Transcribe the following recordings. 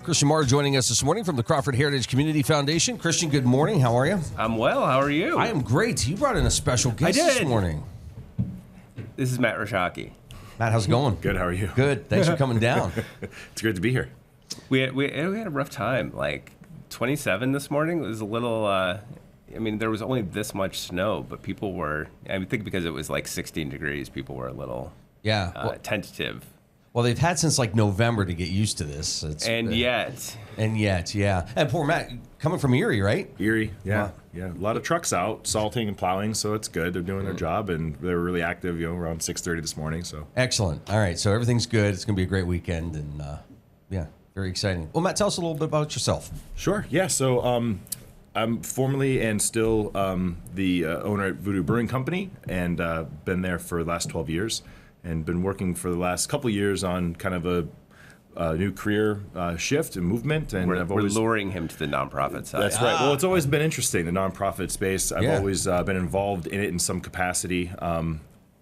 Christian Maher joining us this morning from the Crawford Heritage Community Foundation. Christian, good morning. How are you? I'm well. How are you? I am great. You brought in a special guest this morning. This is Matt Rochocki. Matt, how's it going? Good. How are you? Good. Thanks for coming down. It's great to be here. We had a rough time. Like 27 this morning was a little. There was only this much snow, but people were. I think because it was like 16 degrees, people were a little tentative. Well, they've had since like November to get used to this. Yet, yeah. And poor Matt, coming from Erie, right? Erie, yeah. A lot of trucks out, salting and plowing, so it's good. They're doing their job, and they were really active, around 6:30 this morning. So excellent. All right, so everything's good. It's going to be a great weekend, and very exciting. Well, Matt, tell us a little bit about yourself. Sure. Yeah. So I'm formerly and still the owner at Voodoo Brewing Company, and been there for the last 12 years. And been working for the last couple of years on kind of a new career shift and movement. And we're luring him to the nonprofit side. That's right. Well, it's always been interesting, the nonprofit space. I've always been involved in it in some capacity.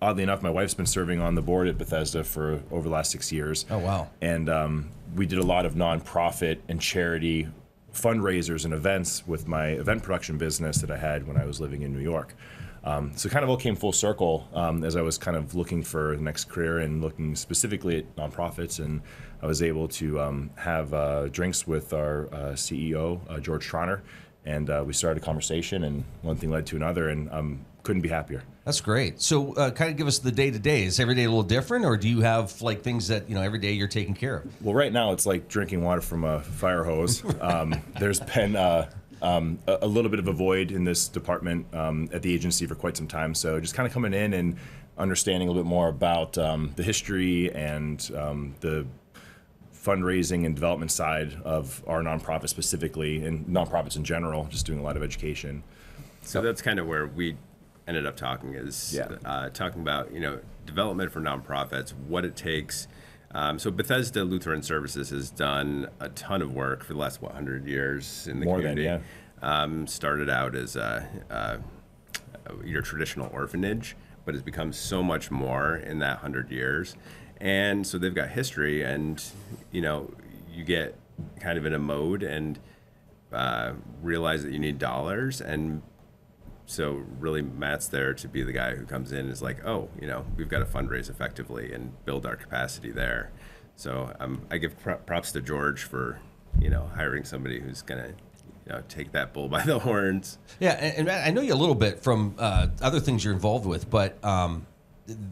Oddly enough, my wife's been serving on the board at Bethesda for over the last 6 years. Oh, wow. And we did a lot of nonprofit and charity fundraisers and events with my event production business that I had when I was living in New York. So it kind of all came full circle as I was kind of looking for the next career and looking specifically at nonprofits. And I was able to have drinks with our CEO, George Troner, and we started a conversation, and one thing led to another, and couldn't be happier. That's great. So kind of give us the day-to-day. Is every day a little different, or do you have like things that, every day you're taking care of? Well, right now it's like drinking water from a fire hose. There's been a little bit of a void in this department at the agency for quite some time. So just kind of coming in and understanding a little bit more about the history and the fundraising and development side of our nonprofit specifically, and nonprofits in general, just doing a lot of education. So that's kind of where we ended up talking talking about, development for nonprofits, what it takes. So Bethesda Lutheran Services has done a ton of work for the last 100 years in the community. Started out as your traditional orphanage, but has become so much more in that 100 years. And so they've got history, and you get kind of in a mode and realize that you need dollars. And so really Matt's there to be the guy who comes in and is like, we've got to fundraise effectively and build our capacity there. So I give props to George for, hiring somebody who's going to, take that bull by the horns. Yeah, and Matt, I know you a little bit from other things you're involved with, but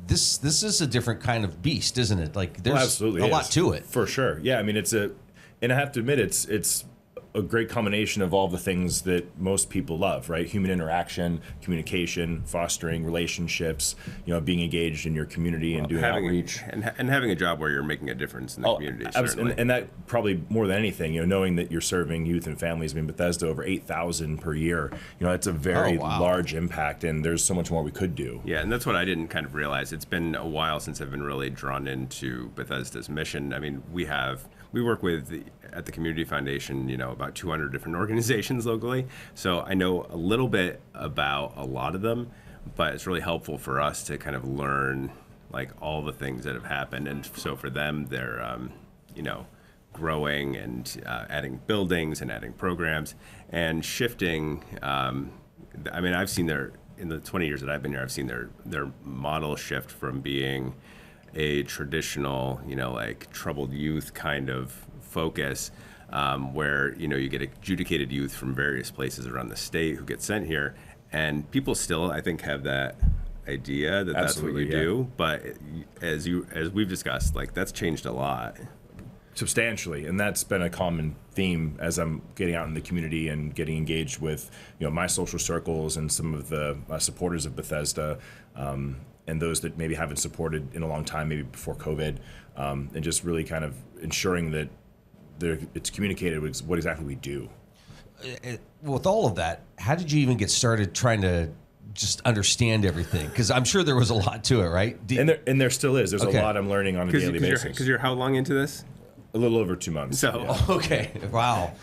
this is a different kind of beast, isn't it? Like there's a lot to it. For sure. Yeah, I mean, and I have to admit, it's a great combination of all the things that most people love, right? Human interaction, communication, fostering relationships, being engaged in your community and doing outreach. And having a job where you're making a difference in the community, certainly. And that probably more than anything, knowing that you're serving youth and families. I mean, Bethesda, over 8,000 per year. It's a very large impact, and there's so much more we could do. Yeah, and that's what I didn't kind of realize. It's been a while since I've been really drawn into Bethesda's mission. I mean, we work with, at the Community Foundation, about 200 different organizations locally. So I know a little bit about a lot of them, but it's really helpful for us to kind of learn like all the things that have happened. And so for them, they're, growing and adding buildings and adding programs and shifting. I've seen in the 20 years that I've been here, I've seen their model shift from being a traditional, like troubled youth kind of focus, where, you get adjudicated youth from various places around the state who get sent here. And people still, I think, have that idea that that's what you do. But as we've discussed, like that's changed a lot. Substantially, and that's been a common theme as I'm getting out in the community and getting engaged with my social circles and some of the supporters of Bethesda, and those that maybe haven't supported in a long time, maybe before COVID, and just really kind of ensuring that it's communicated with what exactly we do. With all of that, how did you even get started trying to just understand everything? Because I'm sure there was a lot to it, right? And there still is. There's a lot I'm learning on a daily basis. Because you're how long into this? A little over 2 months. Okay. Wow.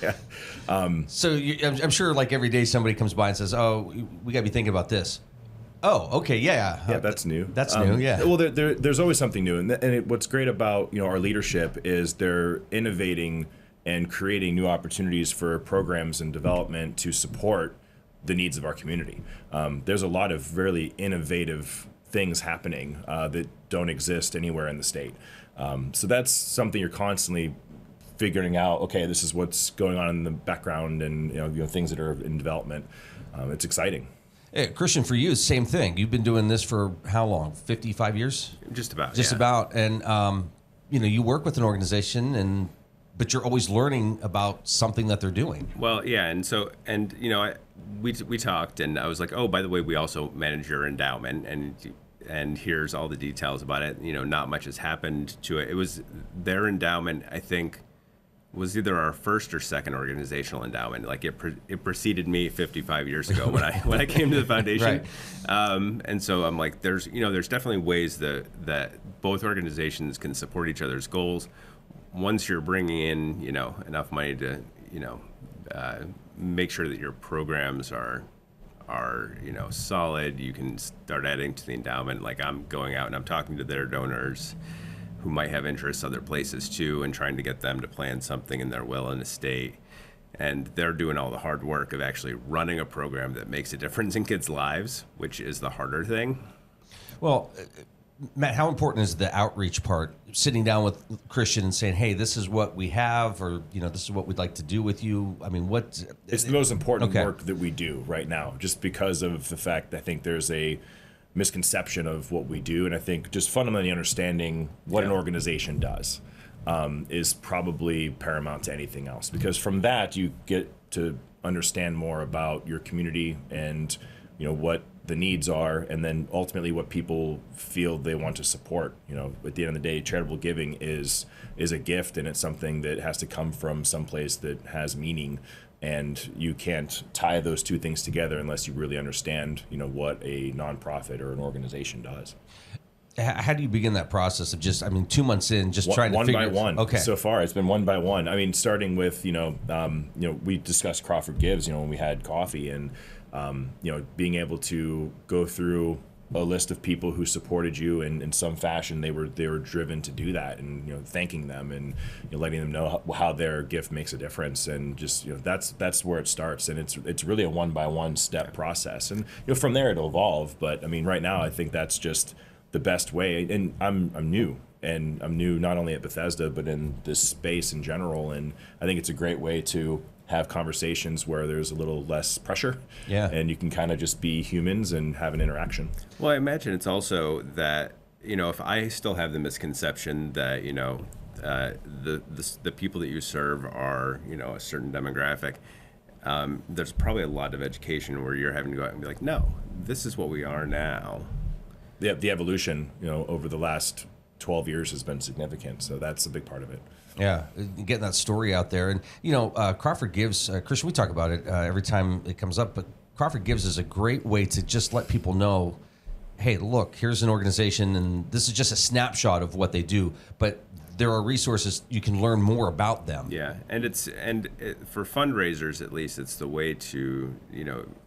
So I'm sure like every day somebody comes by and says, we got to be thinking about this. Oh, okay, yeah. Yeah, that's new. That's new, yeah. Well, there's always something new. And what's great about our leadership is they're innovating and creating new opportunities for programs and development to support the needs of our community. There's a lot of really innovative things happening that don't exist anywhere in the state. So that's something you're constantly figuring out. Okay, this is what's going on in the background, and you know things that are in development. It's exciting. Hey, Christian, for you, same thing. You've been doing this for how long? 55 years? Just about. Just about. And you work with an organization, but you're always learning about something that they're doing. Well, yeah, we talked, and I was like, oh, by the way, we also manage your endowment, and here's all the details about it. Not much has happened to it. It was their endowment, I think, was either our first or second organizational endowment. Like it preceded me 55 years ago when I came to the foundation. Right. And so I'm like, there's definitely ways that both organizations can support each other's goals. Once you're bringing in, enough money to, make sure that your programs are solid, you can start adding to the endowment. Like I'm going out and I'm talking to their donors who might have interests other places too, and trying to get them to plan something in their will and estate. And they're doing all the hard work of actually running a program that makes a difference in kids' lives, which is the harder thing. Well, Matt, how important is the outreach part? Sitting down with Christian and saying, "Hey, this is what we have," or this is what we'd like to do with you. I mean, what? It's the most important work that we do right now, just because of the fact that I think there's a misconception of what we do, and I think just fundamentally understanding what an organization does is probably paramount to anything else, because from that you get to understand more about your community and what the needs are, and then ultimately what people feel they want to support. At the end of the day, charitable giving is a gift, and it's something that has to come from someplace that has meaning. And you can't tie those two things together unless you really understand, what a nonprofit or an organization does. How do you begin that process of 2 months in, just trying to figure? One by one. Okay. So far, it's been one by one. I mean, starting with, we discussed Crawford Gives, when we had coffee, and being able to go through a list of people who supported you, and in some fashion they were driven to do that, and thanking them, and letting them know how their gift makes a difference, and just that's where it starts, and it's really a one by one step process, and from there it'll evolve. But I mean, right now I think that's just the best way, and I'm new not only at Bethesda but in this space in general, and I think it's a great way to have conversations where there's a little less pressure, and you can kind of just be humans and have an interaction. Well, I imagine it's also that if I still have the misconception that the people that you serve are a certain demographic, there's probably a lot of education where you're having to go out and be like, no, this is what we are now. The evolution over the last 12 years has been significant, so that's a big part of it. Yeah, getting that story out there. And, Crawford Gives, Christian, we talk about it every time it comes up, but Crawford Gives is a great way to just let people know, hey, look, here's an organization, and this is just a snapshot of what they do, but there are resources you can learn more about them. Yeah, and for fundraisers, at least, it's the way to,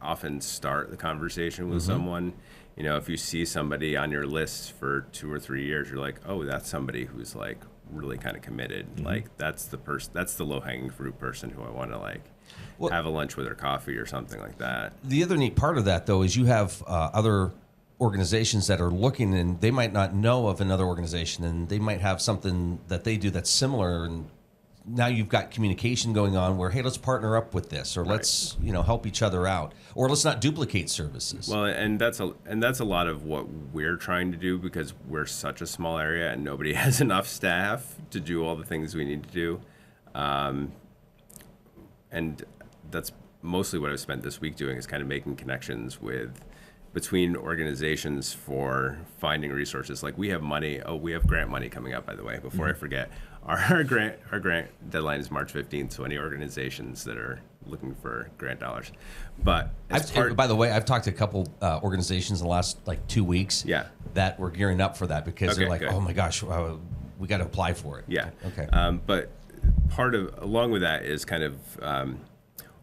often start the conversation with someone. If you see somebody on your list for 2 or 3 years, you're like, oh, that's somebody who's like really kind of committed. Like that's the low-hanging fruit person who I want to have a lunch with or coffee or something like that. The other neat part of that, though, is you have other organizations that are looking, and they might not know of another organization, and they might have something that they do that's similar, and now you've got communication going on where, hey, let's partner up with this, or let's help each other out, or let's not duplicate services. Well, and that's a lot of what we're trying to do, because we're such a small area and nobody has enough staff to do all the things we need to do, and that's mostly what I've spent this week doing, is kind of making connections between organizations for finding resources. Like we have money. Oh, we have grant money coming up, by the way, before I forget. Our grant deadline is March 15th, so any organizations that are looking for grant dollars. But by the way, I've talked to a couple organizations in the last 2 weeks that were gearing up for that, because they're like, oh my gosh, we got to apply for it. Yeah. Okay. But along with that is kind of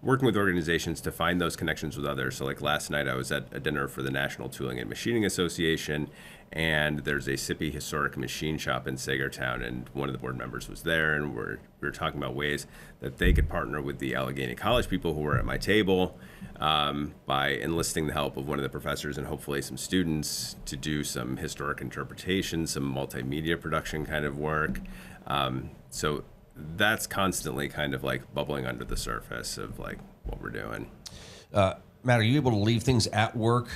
working with organizations to find those connections with others. So like last night I was at a dinner for the National Tooling and Machining Association, and there's a SIPI historic machine shop in Sagertown, and one of the board members was there, and we were talking about ways that they could partner with the Allegheny College people who were at my table by enlisting the help of one of the professors and hopefully some students to do some historic interpretation, some multimedia production kind of work. So that's constantly kind of like bubbling under the surface of like what we're doing. Matt, are you able to leave things at work,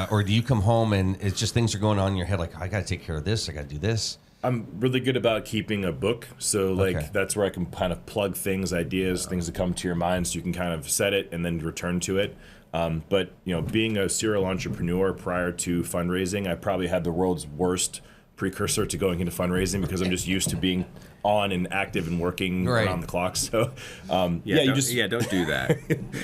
or do you come home and it's just things are going on in your head? Like, I got to take care of this. I got to do this. I'm really good about keeping a book. So like Okay. that's where I can kind of plug things, ideas, things that come to your mind, so you can kind of set it and then return to it. But being a serial entrepreneur prior to fundraising, I probably had the world's worst precursor to going into fundraising because I'm just used to being on and active and working Right. around the clock. So Don't do that.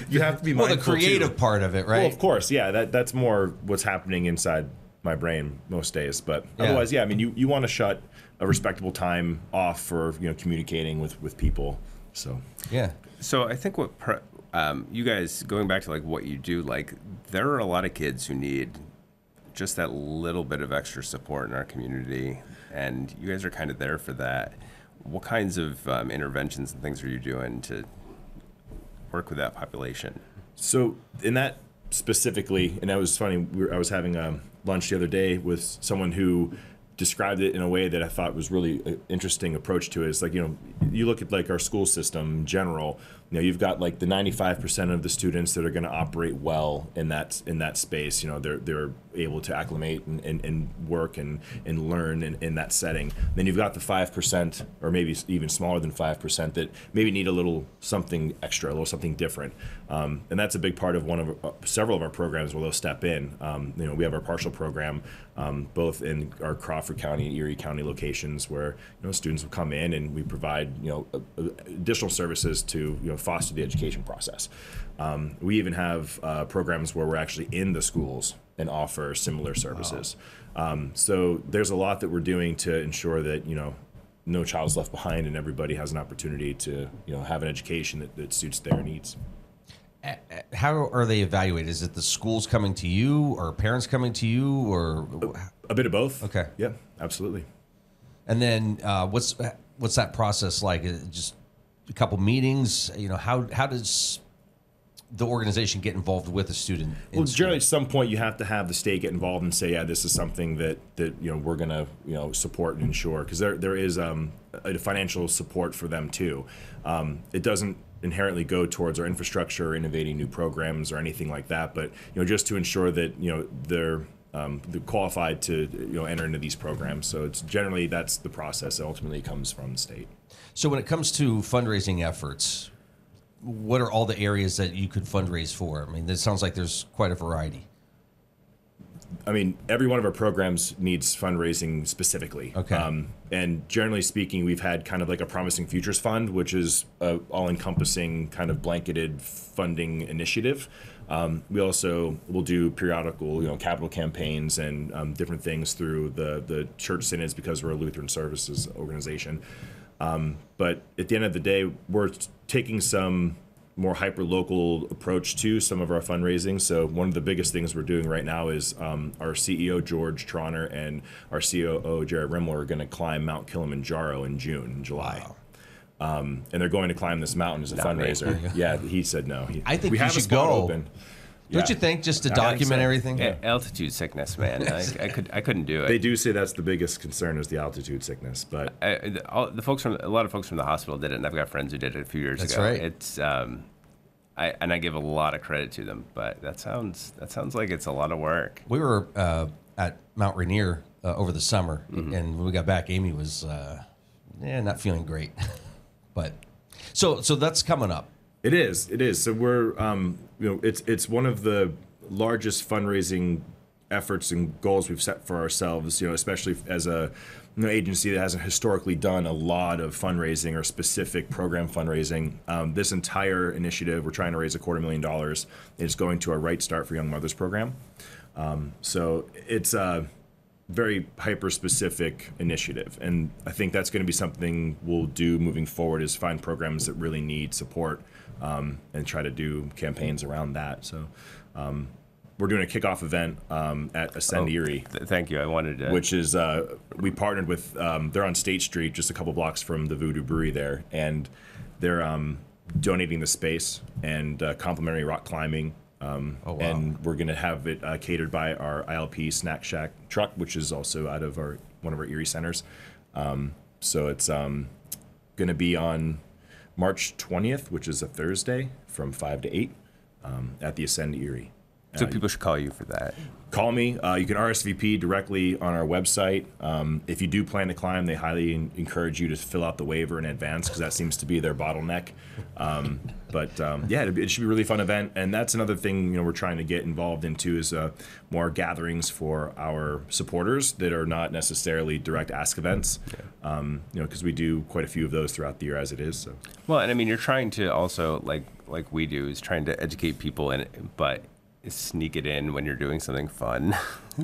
you have to be Well, the mindful creative too. part of it, right? Well, of course, yeah. That's more what's happening inside my brain most days. But Yeah. otherwise, yeah. I mean, you want to shut a respectable time off for communicating with people. So Yeah. So I think what you guys, going back to like what you do, like there are a lot of kids who need just that little bit of extra support in our community, and you guys are kind of there for that. What kinds of interventions and things are you doing to work with that population? So in that specifically, and that was funny, I was having lunch the other day with someone who described it in a way that I thought was really an interesting approach to it. It's like, you look at like our school system in general, you've got like the 95% of the students that are going to operate well in that space. They're able to acclimate and work and learn in that setting. Then you've got the 5%, or maybe even smaller than 5%, that maybe need a little something extra, a little something different. And that's a big part of several of our programs where they'll step in. We have our partial program, both in our Crawford County and Erie County locations, where students will come in and we provide additional services to foster the education process. We even have programs where we're actually in the schools and offer similar services. Wow. So there's a lot that we're doing to ensure that no child is left behind and everybody has an opportunity to have an education that suits their needs. How are they evaluated? Is it the schools coming to you, or parents coming to you, or A bit of both. Okay. Yeah, absolutely. And then what's that process like? Is it just a couple meetings? How does the organization get involved with a student? Well, generally, at some point, you have to have the state get involved and say, yeah, this is something that we're going to support and ensure, because there is a financial support for them too. It doesn't inherently go towards our infrastructure or innovating new programs or anything like that, but just to ensure that they're qualified to enter into these programs. So it's generally that's the process that ultimately comes from the state. So when it comes to fundraising efforts, what are all the areas that you could fundraise for? I mean, it sounds like there's quite a variety. I mean, every one of our programs needs fundraising specifically. Okay. And generally speaking, we've had kind of like a Promising Futures Fund, which is a all-encompassing kind of blanketed funding initiative. We also will do periodical, capital campaigns and different things through the church synods, because we're a Lutheran Services organization. But at the end of the day, we're taking some more hyper-local approach to some of our fundraising. So one of the biggest things we're doing right now is our CEO, George Tronner, and our COO, Jared Rimmler, are going to climb Mount Kilimanjaro in July. Wow. And they're going to climb this mountain as a fundraiser. Yeah, he said no. I think we you have should a spot go. open. Don't you think, just to document everything? Yeah, altitude sickness, man. I couldn't do it. They do say that's the biggest concern is the altitude sickness, but a lot of folks from the hospital did it, and I've got friends who did it a few years ago. Right. It's I give a lot of credit to them, but that sounds like it's a lot of work. We were at Mount Rainier over the summer, and when we got back, Amy was not feeling great. But so that's coming up. It is. So we're, it's one of the largest fundraising efforts and goals we've set for ourselves, especially as a agency that hasn't historically done a lot of fundraising or specific program fundraising. This entire initiative, we're trying to raise $250,000, is going to our Right Start for Young Mothers program. So it's very hyper-specific initiative. And I think that's going to be something we'll do moving forward, is find programs that really need support and try to do campaigns around that. So we're doing a kickoff event at Ascend Erie. Thank you. I wanted to... Which is, we partnered with, they're on State Street, just a couple blocks from the Voodoo Brewery there. And they're donating the space and complimentary rock climbing. Wow. And we're going to have it catered by our ILP Snack Shack truck, which is also out of one of our Erie centers. So it's going to be on March 20th, which is a Thursday, from 5 to 8 at the Ascend Erie. So people should call you for that. Call me. You can RSVP directly on our website. If you do plan to climb, they highly encourage you to fill out the waiver in advance, because that seems to be their bottleneck. But it should be a really fun event. And that's another thing we're trying to get involved into, is more gatherings for our supporters that are not necessarily direct ask events. Because we do quite a few of those throughout the year as it is. So. Well, and I mean, you're trying to also, like we do, is trying to educate people in it, but sneak it in when you're doing something fun.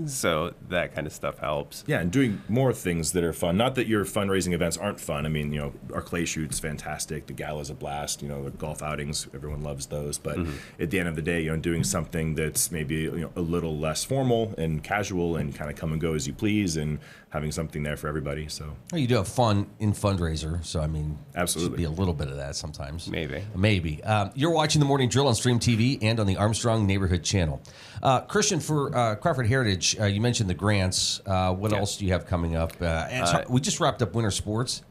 So that kind of stuff helps. Yeah, and doing more things that are fun. Not that your fundraising events aren't fun. I mean, our clay shoot's fantastic. The gala's a blast. The golf outings, everyone loves those. But at the end of the day, doing something that's maybe a little less formal and casual and kind of come and go as you please, and having something there for everybody. So You do have fun in fundraiser, so I mean, absolutely, should be a little bit of that sometimes. Maybe. You're watching the Morning Drill on Stream TV and on the Armstrong Neighborhood Channel. Christian, for Crawford Heritage, you mentioned the grants. What else do you have coming up? We just wrapped up winter sports,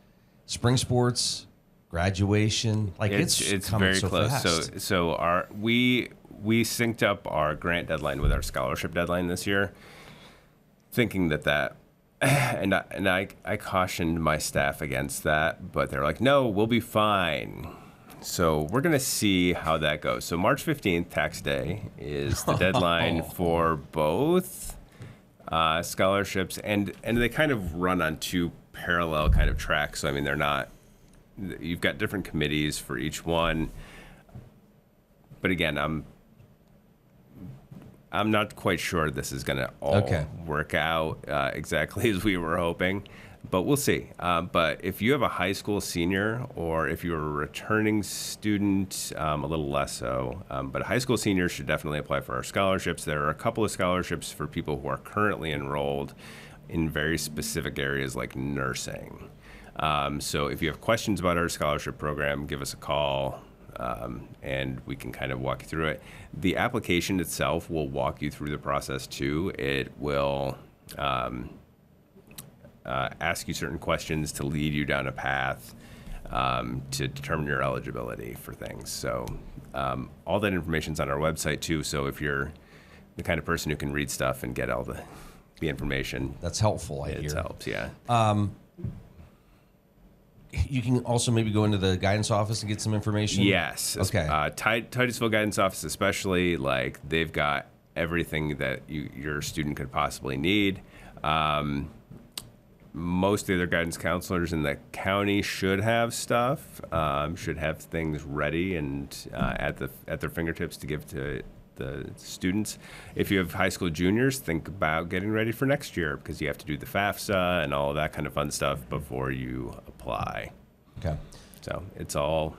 spring sports, graduation. It's coming very so close. fast. So we synced up our grant deadline with our scholarship deadline this year, thinking that and I cautioned my staff against that, but they're like, no, we'll be fine. So we're going to see how that goes. So March 15th, tax day, is the deadline for both scholarships, and they kind of run on two parallel kind of tracks. So I mean, you've got different committees for each one. But again, I'm not quite sure this is going to all work out exactly as we were hoping, but we'll see. But if you have a high school senior, or if you're a returning student, a little less so, but high school seniors should definitely apply for our scholarships. There are a couple of scholarships for people who are currently enrolled in very specific areas like nursing. So if you have questions about our scholarship program, give us a call. And we can kind of walk you through it. The application itself will walk you through the process too. It will ask you certain questions to lead you down a path to determine your eligibility for things. So all that information's on our website too. So if you're the kind of person who can read stuff and get all the information, that's helpful. It helps, yeah. You can also maybe go into the guidance office and get some information? Yes. Okay. Titusville Guidance Office especially, they've got everything that your student could possibly need. Most of their guidance counselors in the county should have stuff, should have things ready and at their fingertips to give to the students. If you have high school juniors, think about getting ready for next year, because you have to do the FAFSA and all of that kind of fun stuff before you apply. Okay. So it's all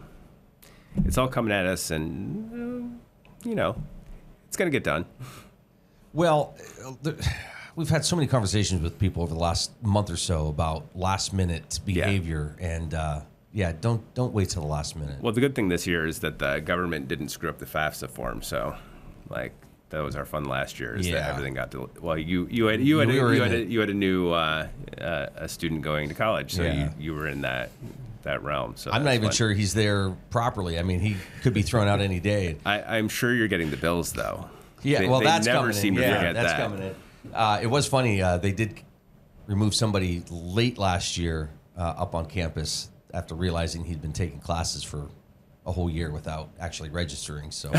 coming at us, and it's going to get done. Well, we've had so many conversations with people over the last month or so about last minute behavior, and don't wait till the last minute. Well, the good thing this year is that the government didn't screw up the FAFSA form, so that was our fun last year. Is that everything got to? Well, you had a new a student going to college, so you were in that realm. So I'm not even sure he's there properly. I mean, he could be thrown out any day. I'm sure you're getting the bills though. Yeah, they that's never coming seem in. to Yeah, forget that's that. coming in. It was funny. They did remove somebody late last year up on campus after realizing he'd been taking classes for a whole year without actually registering. So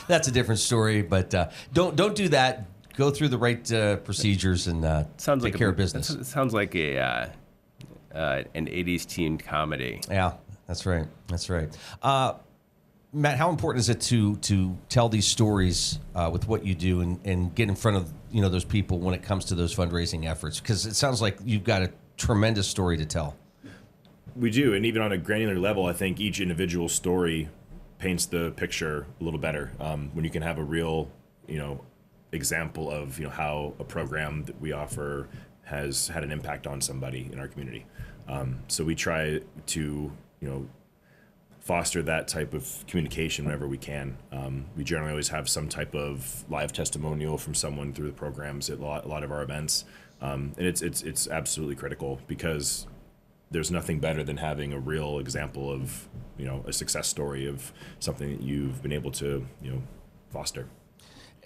that's a different story. But don't do that. Go through the right procedures and take care of business. It sounds like an 80s teen comedy. Yeah, that's right. That's right. Matt, how important is it to tell these stories with what you do and get in front of those people when it comes to those fundraising efforts? Because it sounds like you've got a tremendous story to tell. We do, and even on a granular level, I think each individual story paints the picture a little better. When you can have a real, example of how a program that we offer has had an impact on somebody in our community. So we try to foster that type of communication whenever we can. We generally always have some type of live testimonial from someone through the programs at a lot of our events, and it's absolutely critical because there's nothing better than having a real example of a success story of something that you've been able to foster.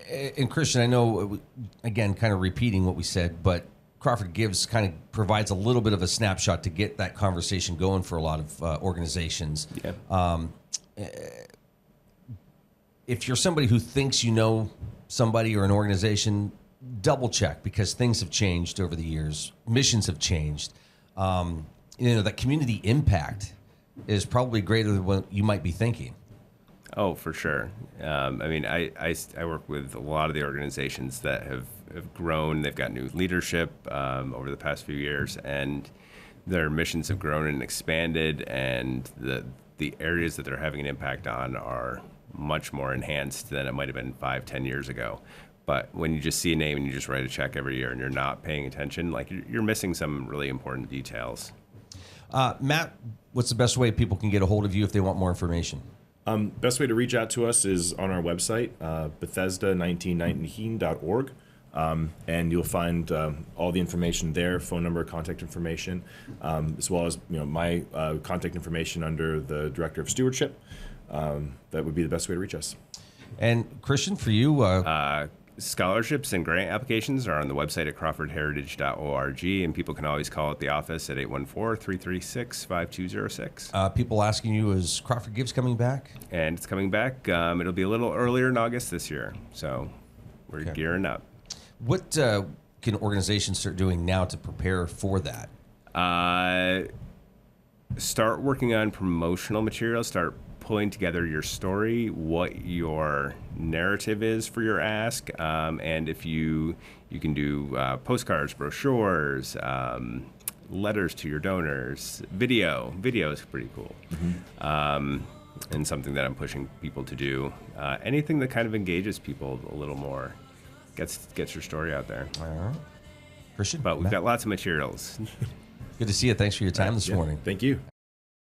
And Christian, I know, again, kind of repeating what we said, but Crawford Gives kind of provides a little bit of a snapshot to get that conversation going for a lot of organizations. Yeah. If you're somebody who thinks somebody or an organization, double check, because things have changed over the years. Missions have changed. That community impact is probably greater than what you might be thinking. Oh, for sure. I work with a lot of the organizations that have grown. They've got new leadership over the past few years, and their missions have grown and expanded, and the areas that they're having an impact on are much more enhanced than it might have been 5-10 years ago. But when you just see a name and you just write a check every year and you're not paying attention, like you're missing some really important details. Matt, what's the best way people can get a hold of you if they want more information? Best way to reach out to us is on our website, Bethesda1919.org. And you'll find all the information there, phone number, contact information, as well as my contact information under the Director of Stewardship. That would be the best way to reach us. And Christian, for you, scholarships and grant applications are on the website at crawfordheritage.org, and people can always call at the office at 814-336-5206. People asking you, is Crawford Gives coming back? And it's coming back. It'll be a little earlier in August this year, so we're gearing up. What can organizations start doing now to prepare for that? Start working on promotional materials. Start pulling together your story, what your narrative is for your ask, and if you can do postcards, brochures, letters to your donors, video is pretty cool. Mm-hmm. And something that I'm pushing people to do. Anything that kind of engages people a little more, gets your story out there. All right. Christian? But we've got lots of materials. Good to see you. Thanks for your time this morning. Thank you.